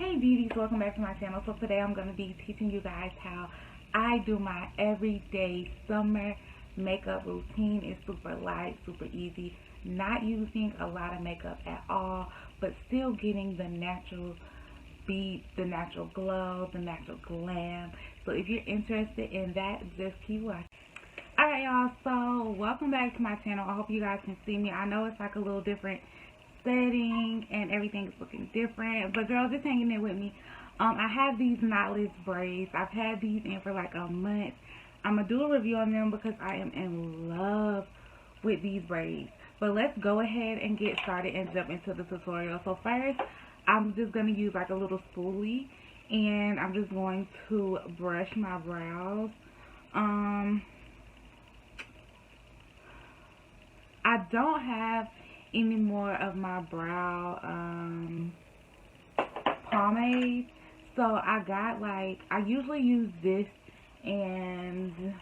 Hey beauties, welcome back to my channel. So today I'm going to be teaching you guys how I do my everyday summer makeup routine. It's super light, super easy, not using a lot of makeup at all, but still getting the natural beat, the natural glow, the natural glam. So if you're interested in that, just keep watching. Alright y'all, so welcome back to my channel. I hope you guys can see me. I know it's like a little different setting and everything is looking different, but girl, just hanging in with me. I have these knotless braids. I've had these in for like a month. I'm gonna do a review on them because I am in love with these braids. But let's go ahead and get started and jump into the tutorial. So first, I'm just gonna use like a little spoolie and I'm just going to brush my brows. I don't have any more of my brow pomade, so I got like, I usually use this and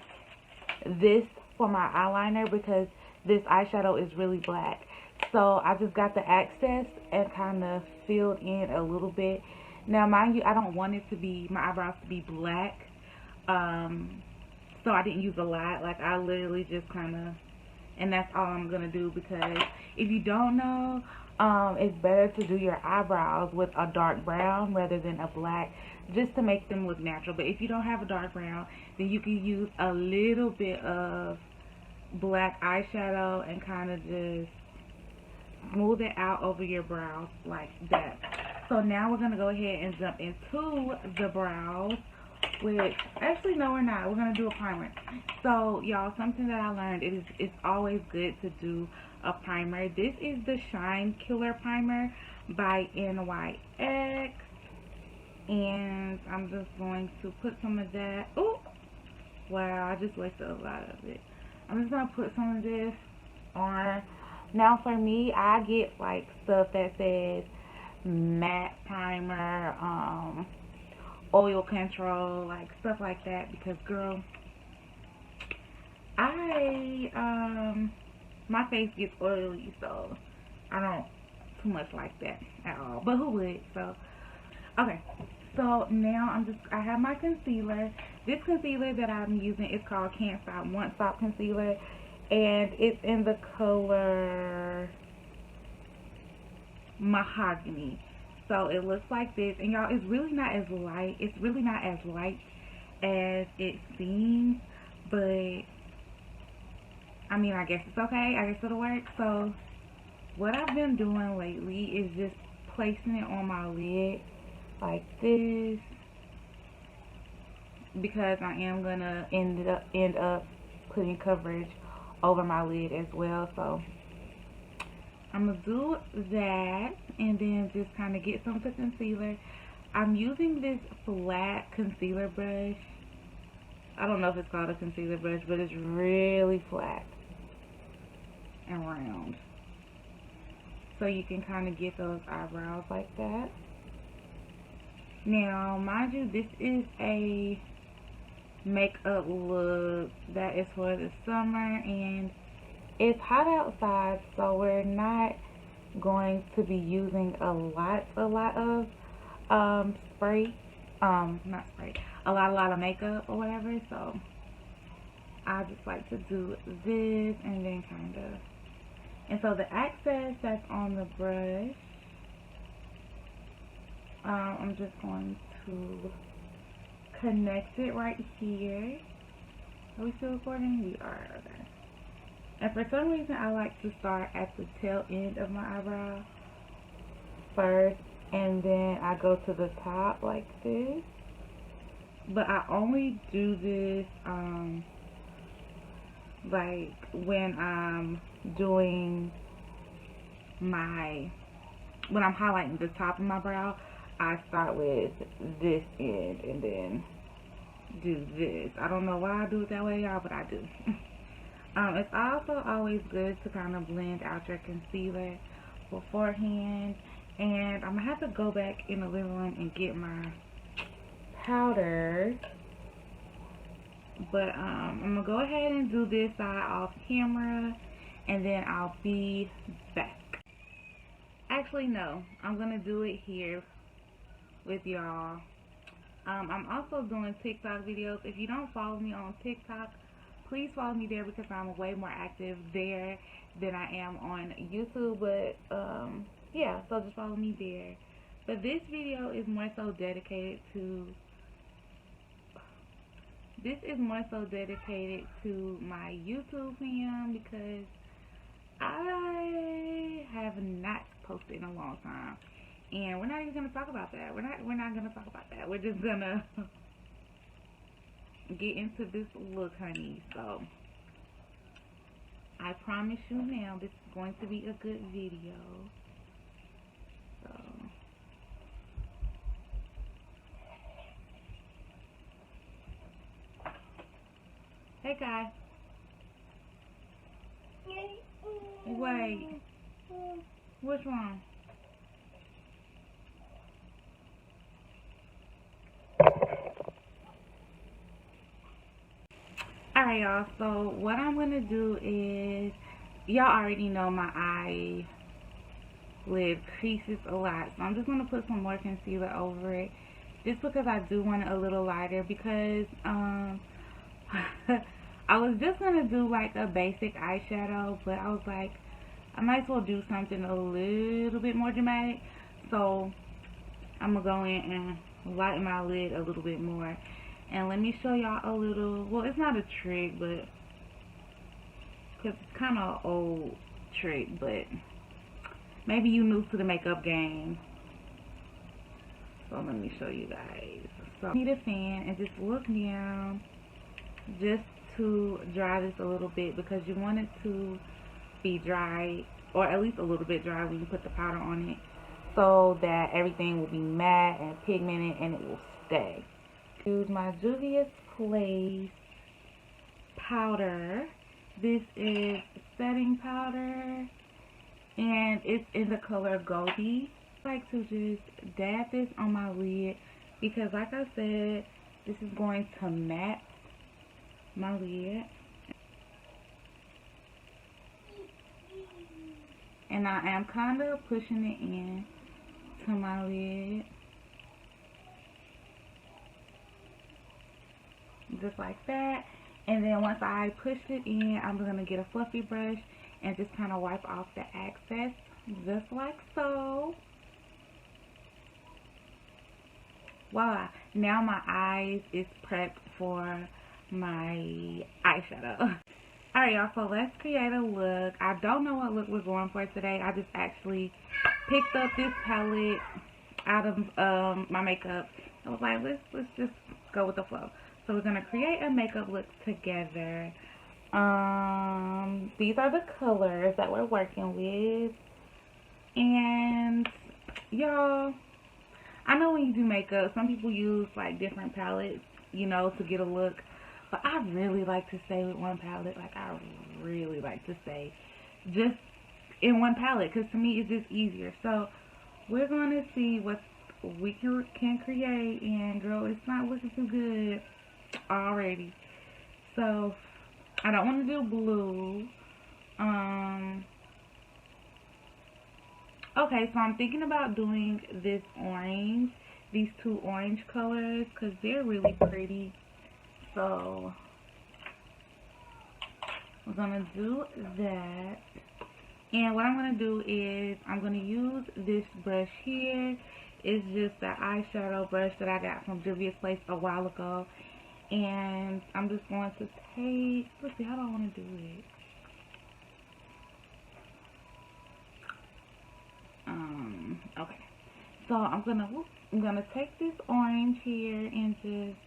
this for my eyeliner because this eyeshadow is really black. So I just got the access and kind of filled in a little bit. Now mind you, I don't want it to be, my eyebrows to be black, so I didn't use a lot. Like I literally just kind of, and that's all I'm gonna do, because if you don't know, it's better to do your eyebrows with a dark brown rather than a black, just to make them look natural. But if you don't have a dark brown, then you can use a little bit of black eyeshadow and kind of just smooth it out over your brows like that. So now we're gonna go ahead and jump into the brows, which actually no, we're not. We're gonna do a primer. So y'all, something that I learned is it's always good to do a primer. This is the Shine Killer Primer by NYX, and I'm just going to put some of that. Oh wow, I just wasted a lot of it. I'm just gonna put some of this on. Now for me, I get like stuff that says matte primer, oil control, like stuff like that, because girl, my face gets oily, so I don't too much like that at all, but who would? So okay, so now I have my concealer. This concealer that I'm using is called Can't Stop, Won't Stop concealer, and it's in the color Mahogany. So it looks like this, and y'all, it's really not as light. It's really not as light as it seems, but I mean, I guess it's okay. I guess it'll work. So what I've been doing lately is just placing it on my lid like this, because I am gonna end up putting coverage over my lid as well. So I'm gonna do that and then just kind of get some of the concealer. I'm using this flat concealer brush. I don't know if it's called a concealer brush, but it's really flat and round, so you can kind of get those eyebrows like that. Now mind you, this is a makeup look that is for the summer, and it's hot outside, so we're not going to be using a lot of spray, not spray, a lot of makeup or whatever. So I just like to do this and then kind of, and so the access that's on the brush, I'm just going to connect it right here. Are we still recording? We are. Okay. And for some reason, I like to start at the tail end of my eyebrow first, and then I go to the top like this. But I only do this like when I'm doing when I'm highlighting the top of my brow. I start with this end and then do this. I don't know why I do it that way, y'all, but I do. It's also always good to kind of blend out your concealer beforehand. And I'm going to have to go back in the living room and get my powder. But I'm going to go ahead and do this side off camera, and then I'll be back. Actually, no. I'm going to do it here with y'all. I'm also doing TikTok videos. If you don't follow me on TikTok, please follow me there because I'm way more active there than I am on YouTube. But yeah, so just follow me there. But this video is more so dedicated to my YouTube fam because I have not posted in a long time. And we're not even gonna talk about that. We're not gonna talk about that. We're just gonna get into this look, honey. So I promise you now, this is going to be a good video. So hey guy. Wait. What's wrong? Alright, y'all, so what I'm going to do is, y'all already know my eyelid creases a lot, so I'm just going to put some more concealer over it, just because I do want it a little lighter, because, I was just going to do, like, a basic eyeshadow, but I was like, I might as well do something a little bit more dramatic, so I'm going to go in and lighten my lid a little bit more. And let me show y'all a little, well, it's not a trick, but, because it's kind of an old trick, but maybe you new to the makeup game. So let me show you guys. So need a fan and just look down just to dry this a little bit, because you want it to be dry, or at least a little bit dry when you put the powder on it, so that everything will be matte and pigmented and it will stay. Use my Juvia's Place powder. This is setting powder and it's in the color Goldie. I like to just dab this on my lid because, like I said, this is going to matte my lid. And I am kind of pushing it in to my lid. Just like that. And then once I push it in, I'm going to get a fluffy brush and just kind of wipe off the excess, just like so. Voila. Now my eyes is prepped for my eyeshadow. Alright, y'all, so let's create a look. I don't know what look we're going for today. I just actually picked up this palette out of my makeup. I was like, let's just go with the flow. So we're gonna create a makeup look together. These are the colors that we're working with. And y'all, I know when you do makeup, some people use like different palettes, you know, to get a look. But I really like to stay with one palette. Like, I really like to stay just in one palette, because to me it's just easier. So we're going to see what we can create. And girl, it's not looking too good already. So I don't want to do blue. Okay, so I'm thinking about doing this orange, these two orange colors, because they're really pretty. So we're gonna do that. And what I'm gonna do is I'm gonna use this brush here. It's just the eyeshadow brush that I got from Juvia's Place a while ago. And I'm just going to take, let's see, how do I want to do it? Okay. So I'm gonna take this orange here and just,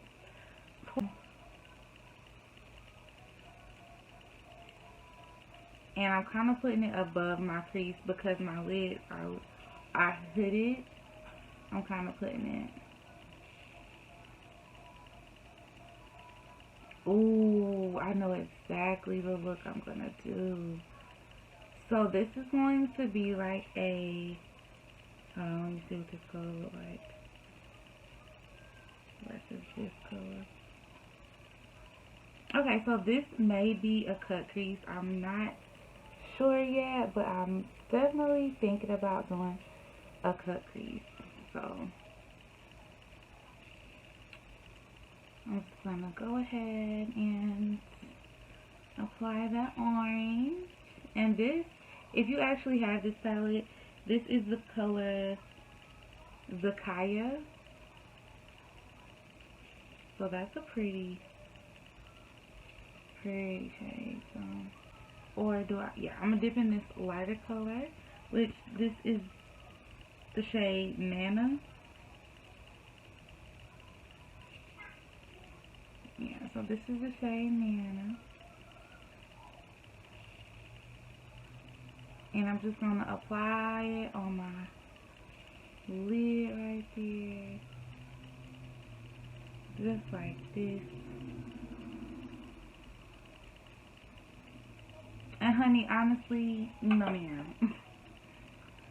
and I'm kind of putting it above my crease because my lids are hooded. I'm kind of putting it. Ooh, I know exactly the look I'm gonna do. So this is going to be like a, let me see what this color look like versus this color. Okay, so this may be a cut crease. I'm not sure yet, but I'm definitely thinking about doing a cut crease. So I'm just gonna go ahead and apply that orange. And this, if you actually have this palette, this is the color Zakaya. So that's a pretty shade. So, or do I? Yeah, I'm gonna dip in this lighter color, which this is the shade Nana. Yeah, so this is the shade Nana. And I'm just gonna apply it on my lid right there. Just like this. And honey, honestly, no ma'am.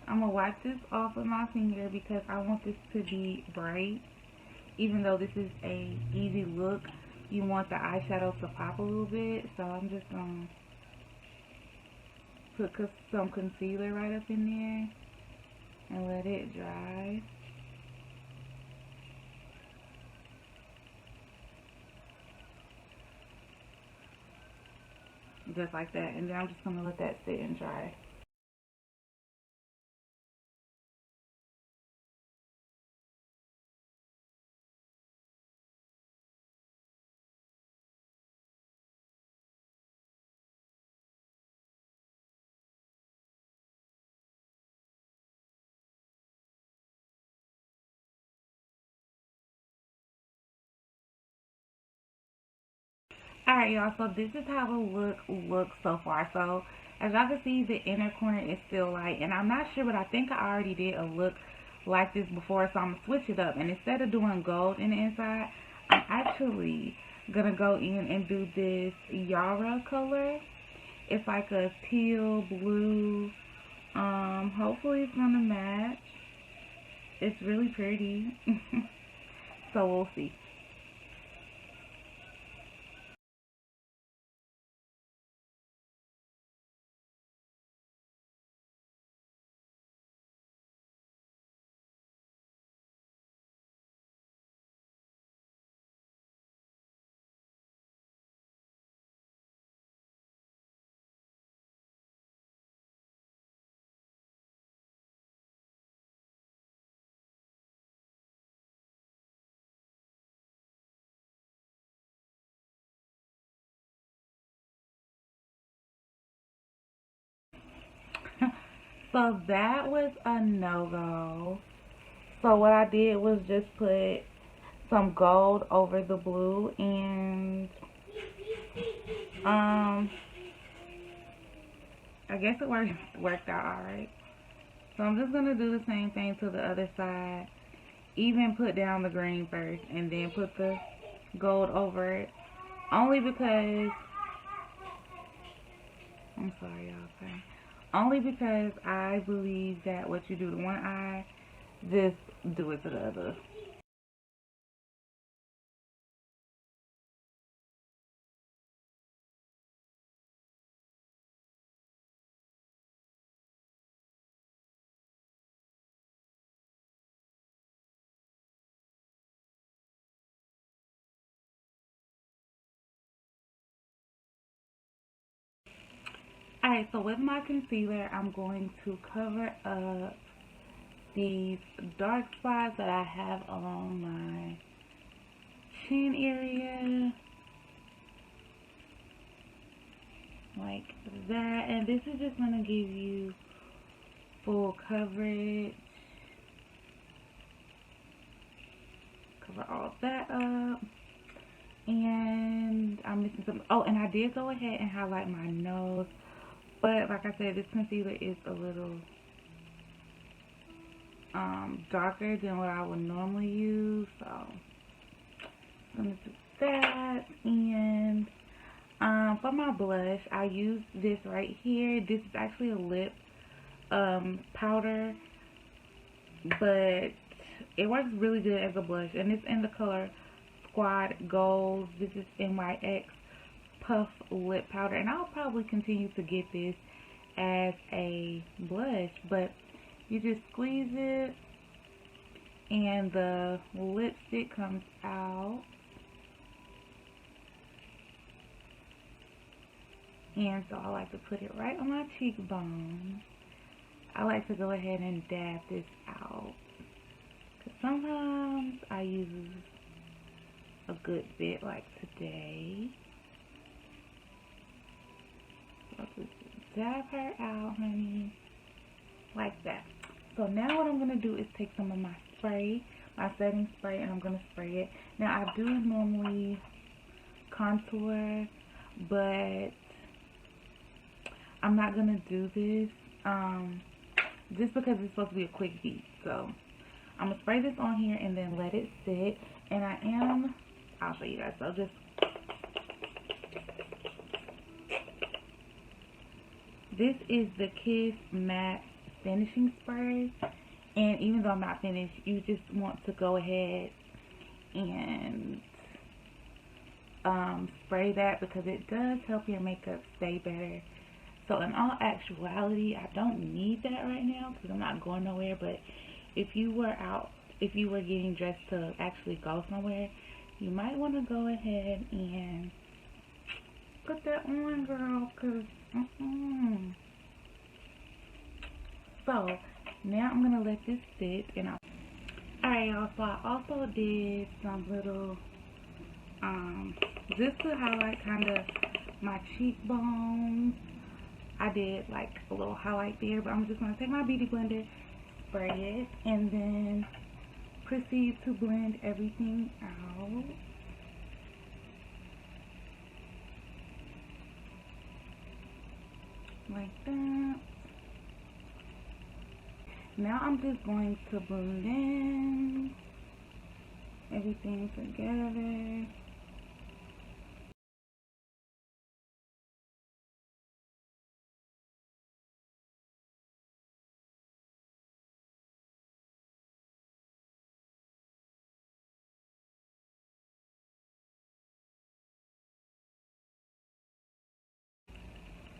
I'm gonna wipe this off with my finger because I want this to be bright. Even though this is a easy look, you want the eyeshadow to pop a little bit. So I'm just gonna put some concealer right up in there and let it dry. Just like that. And then I'm just gonna let that sit and dry. Alright, y'all, so this is how the look looks so far. So, as y'all can see, the inner corner is still light. And I'm not sure, but I think I already did a look like this before. So, I'm going to switch it up. And instead of doing gold in the inside, I'm actually going to go in and do this Yara color. It's like a teal blue. Hopefully it's going to match. It's really pretty. So, we'll see. So that was a no-go. So what I did was just put some gold over the blue, and I guess it worked out alright. So I'm just gonna do the same thing to the other side. Even put down the green first and then put the gold over it. Only because I'm sorry, y'all. Okay. Only because I believe that what you do to one eye, just do it to the other. Alright, so with my concealer, I'm going to cover up these dark spots that I have along my chin area. Like that. And this is just going to give you full coverage. Cover all that up. And I'm missing some. Oh, and I did go ahead and highlight my nose. But like I said, this concealer is a little darker than what I would normally use. So I'm going to do that. And for my blush, I use this right here. This is actually a lip powder, but it works really good as a blush, and it's in the color Squad Gold. This is NYX Puff Lip Powder, and I'll probably continue to get this as a blush, but you just squeeze it and the lipstick comes out. And so I like to put it right on my cheekbone. I like to go ahead and dab this out, because sometimes I use a good bit, like today. So I'll just dab her out, honey, like that. So now what I'm going to do is take some of my spray, my setting spray, and I'm going to spray it. Now I do normally contour, but I'm not going to do this just because it's supposed to be a quick beat. So I'm going to spray this on here and then let it sit. And I'll show you guys. So just, this is the Kiss Matte Finishing Spray. And even though I'm not finished, you just want to go ahead and spray that, because it does help your makeup stay better. So in all actuality, I don't need that right now because I'm not going nowhere. But if you were getting dressed to actually go somewhere, you might want to go ahead and put that on, girl, because So now I'm gonna let this sit, and alright, y'all, so I also did some little just to highlight kind of my cheekbones. I did like a little highlight there, but I'm just gonna take my beauty blender, spray it, and then proceed to blend everything out. Like that. Now I'm just going to blend everything together.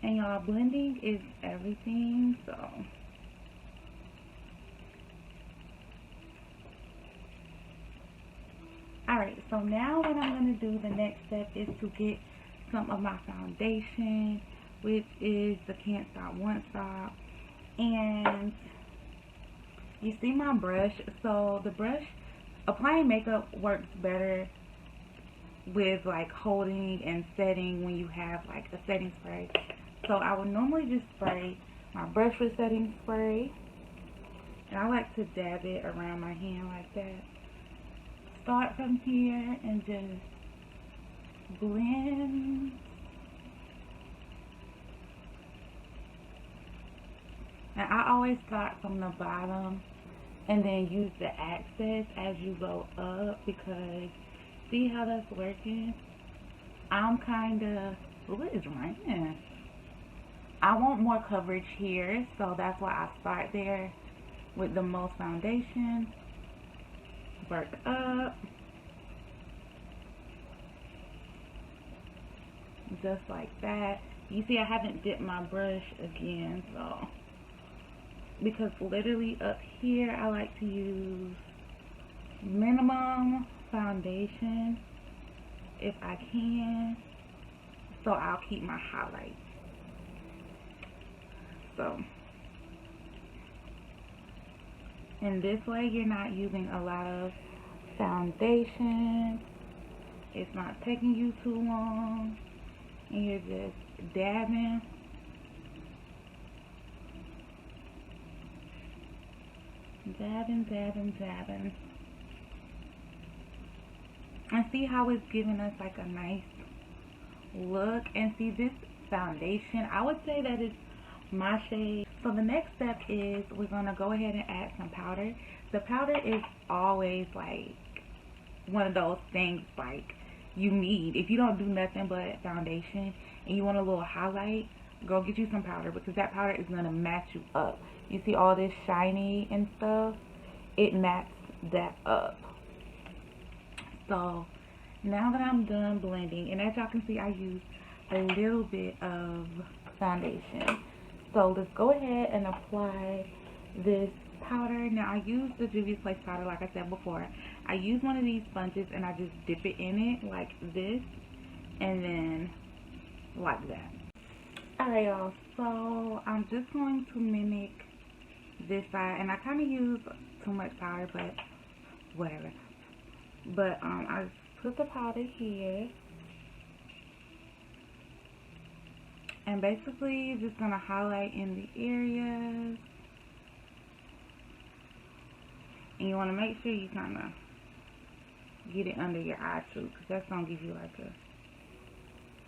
And y'all, blending is everything, so alright, so now what I'm going to do, the next step, is to get some of my foundation, which is the Can't Stop, Won't Stop. And you see my brush. So the brush, applying makeup works better with like holding and setting when you have like a setting spray. So I would normally just spray my brush with setting spray, and I like to dab it around my hand like that. Start from here and just blend. And I always start from the bottom and then use the access as you go up, because see how that's working? I'm kind of, what is raining? I want more coverage here, so that's why I start there with the most foundation. Work up. Just like that. You see I haven't dipped my brush again, so because literally up here I like to use minimum foundation if I can, so I'll keep my highlights. So in this way you're not using a lot of foundation, it's not taking you too long, and you're just dabbing. Dabbing, dabbing, dabbing. And see how it's giving us like a nice look. And see, this foundation, I would say that it's my shade. So the next step is we're going to go ahead and add some powder. The powder is always like one of those things like you need. If you don't do nothing but foundation and you want a little highlight, go get you some powder, because that powder is going to match you up. You see all this shiny and stuff? It matches that up. So now that I'm done blending, and as y'all can see, I used a little bit of foundation. So let's go ahead and apply this powder. Now I use the Juvia's Place powder, like I said before. I use one of these sponges and I just dip it in it like this, and then like that. Alright, y'all, so I'm just going to mimic this side, and I kind of use too much powder, but whatever. But I put the powder here, and basically just gonna highlight in the areas, and you want to make sure you kind of get it under your eye too, because that's gonna give you like a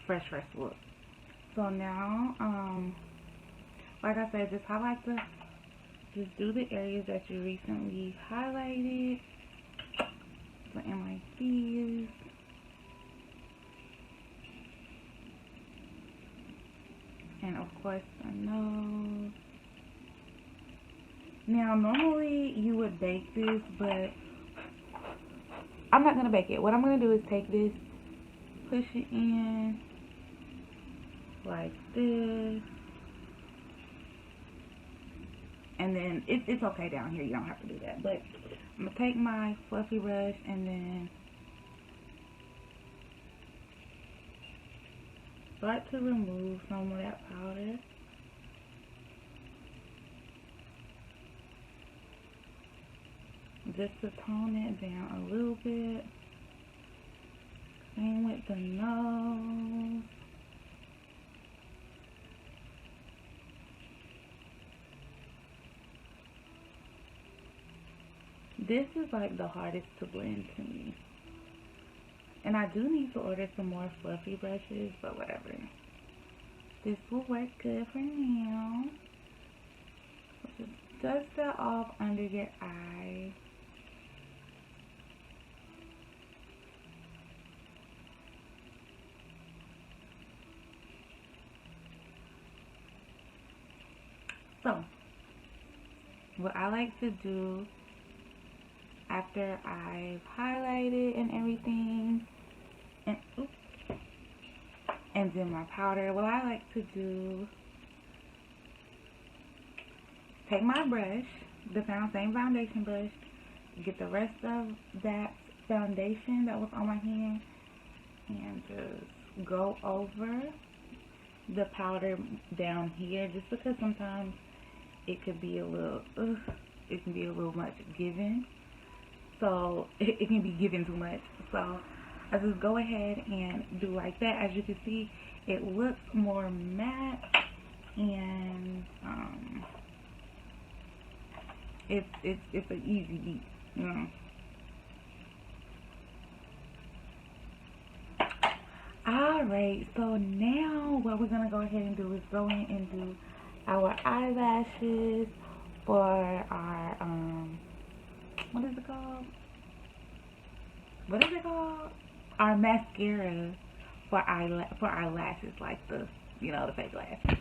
fresh look. So now, like I said, just highlight just do the areas that you recently highlighted. So in like these. And of course the nose. Now normally you would bake this, but I'm not gonna bake it. What I'm gonna do is take this, push it in like this, and then it's okay down here, you don't have to do that, but I'm gonna take my fluffy brush and then start to remove some of that powder. Just to tone it down a little bit. Same with the nose. This is like the hardest to blend to me. And I do need to order some more fluffy brushes, but whatever. This will work good for now. So just dust that off under your eye. So, what I like to do after I've highlighted and everything, and then my powder, what I like to do, take my brush, the same foundation brush, get the rest of that foundation that was on my hand, and just go over the powder down here, just because sometimes it could be a little, it can be a little much given. So it can be given too much. So I just go ahead and do like that. As you can see, it looks more matte, and it's an easy beat, you know. Alright, so now what we're gonna go ahead and do is go in and do our eyelashes for our what is it called? Our mascara for our lashes, like the, you know, the fake lashes.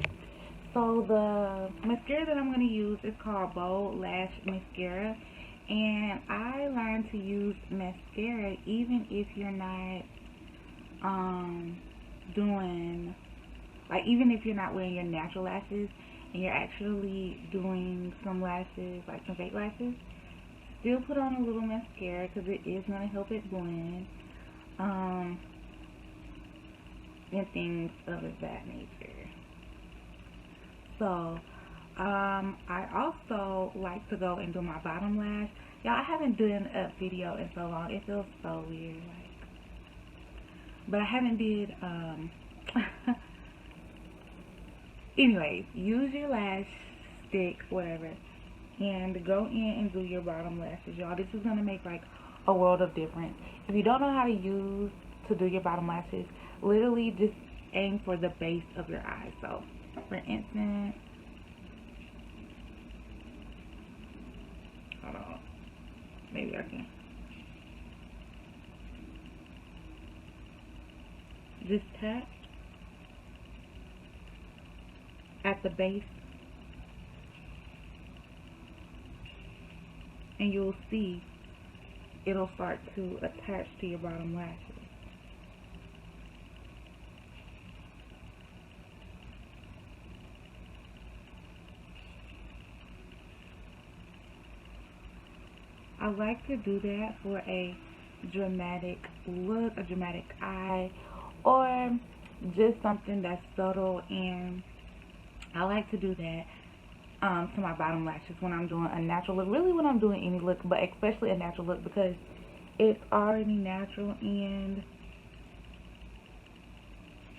So the mascara that I'm gonna use is called Bold Lash Mascara, and I learned to use mascara even if you're not doing, like, even if you're not wearing your natural lashes and you're actually doing some lashes, like some fake lashes, still put on a little mascara because it is going to help it blend, and things of that nature. So I also like to go and do my bottom lash. Y'all, I haven't done a video in so long, it feels so weird, like, but I haven't did anyways, use your lash stick, whatever, and go in and do your bottom lashes, y'all. This is gonna make like a world of difference. If you don't know how to do your bottom lashes, literally just aim for the base of your eye. So for instance, hold on, maybe I can just tap at the base, and you'll see it'll start to attach to your bottom lashes. I like to do that for a dramatic look, a dramatic eye, or just something that's subtle and I like to do that to my bottom lashes when I'm doing a natural look. Really when I'm doing any look, but especially a natural look because it's already natural and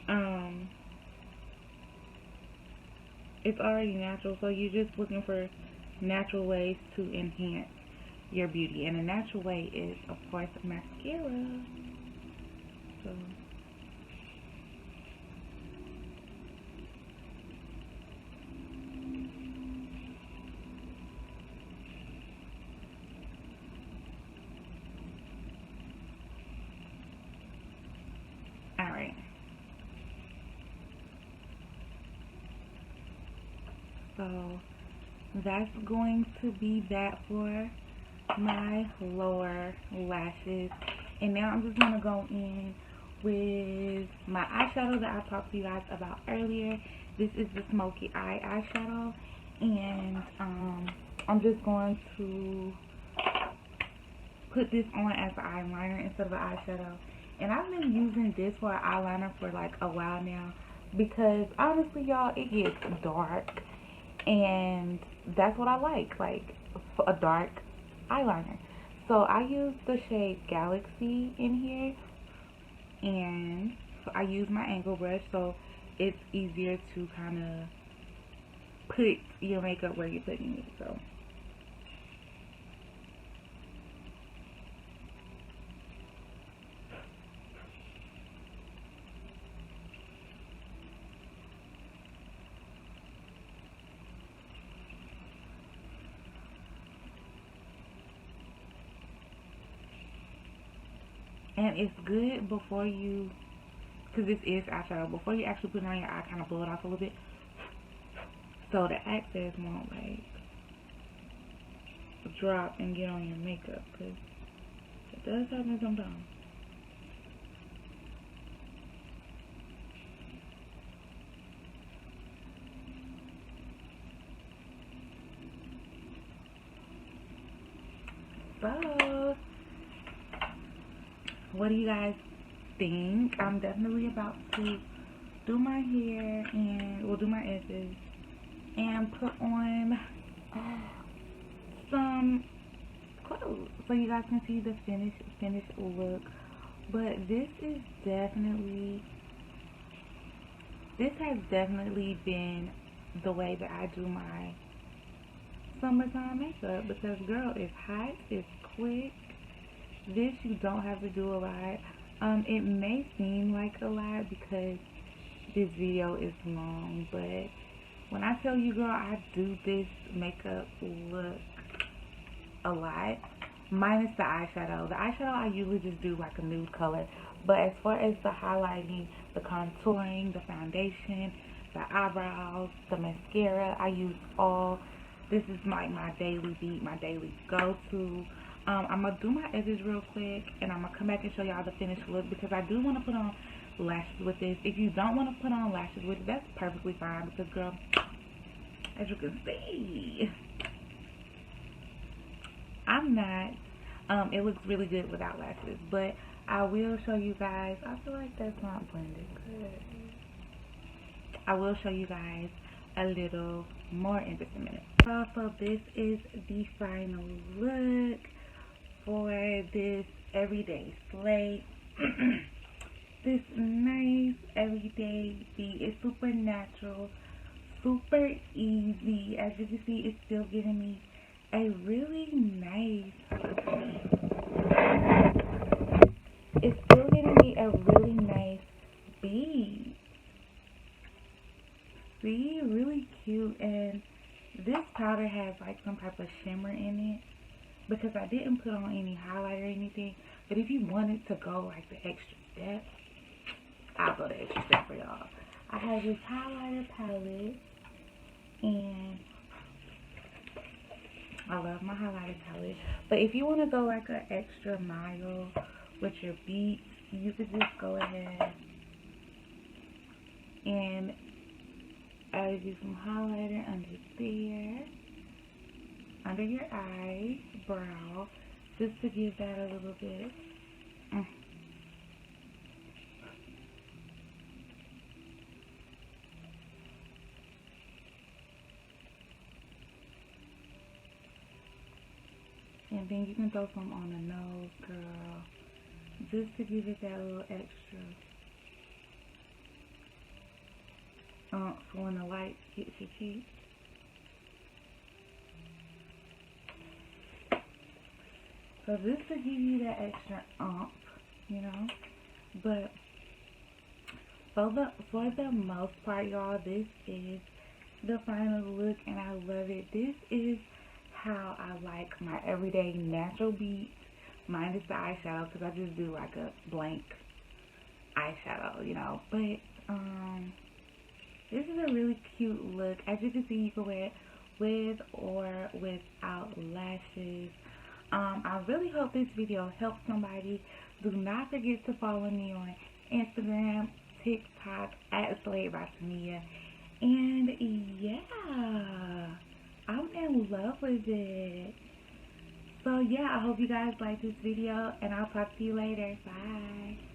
um it's already natural, so you're just looking for natural ways to enhance your beauty. And a natural way is of course mascara. So alright. So that's going to be that for my lower lashes. And now I'm just going to go in with my eyeshadow that I talked to you guys about earlier. This is the Smoky Eye eyeshadow. And I'm just going to put this on as an eyeliner instead of an eyeshadow. And I've been using this for an eyeliner for like a while now because honestly y'all, it gets dark and that's what I like a dark eyeliner. So I use the shade Galaxy in here, and so I use my angle brush so it's easier to kind of put your makeup where you're putting it. So and it's good before you, because this is eyeshadow, before you actually put it on your eye, kind of blow it off a little bit so the excess won't like drop and get on your makeup, because it does happen sometimes. So what do you guys think? I'm definitely about to do my hair and we'll do my edges and put on some clothes so you guys can see the finished look. But this has definitely been the way that I do my summertime makeup because girl, it's hot, it's quick. This you don't have to do a lot. It may seem like a lot because this video is long, but when I tell you girl, I do this makeup look a lot, minus the eyeshadow. The eyeshadow I usually just do like a nude color, but as far as the highlighting, the contouring, the foundation, the eyebrows, the mascara, I use all. This is my daily beat, my daily go-to. I'm gonna do my edges real quick and I'm gonna come back and show y'all the finished look because I do want to put on lashes with this. If you don't want to put on lashes with it, that's perfectly fine because girl, as you can see, I'm not it looks really good without lashes, but I will show you guys. I feel like that's not blended good. I will show you guys a little more in just a minute. So this is the final look for this everyday slate. This nice everyday beat is super natural, super easy. As you can see, it's still giving me a really nice, it's still giving me a really nice beat. See, really cute. And this powder has like some type of shimmer in it because I didn't put on any highlight or anything. But if you wanted to go like the extra step, I'll go the extra step for y'all. I have this highlighter palette and I love my highlighter palette. But if you want to go like an extra mile with your beats, you could just go ahead and add you some highlighter under there, under your eyebrow, just to give that a little bit. And then you can throw some on the nose, girl. Just to give it that little extra for when the light hits your cheek. So just to give you that extra you know. But for the most part, y'all, this is the final look, and I love it. This is how I like my everyday natural beat, minus the eyeshadow, because I just do like a blank eyeshadow, you know. But this is a really cute look. As you can see, you can wear it with or without lashes. I really hope this video helps somebody. Do not forget to follow me on Instagram, TikTok at Slayed by Tamia. And yeah, I'm in love with it. So yeah, I hope you guys like this video, and I'll talk to you later. Bye.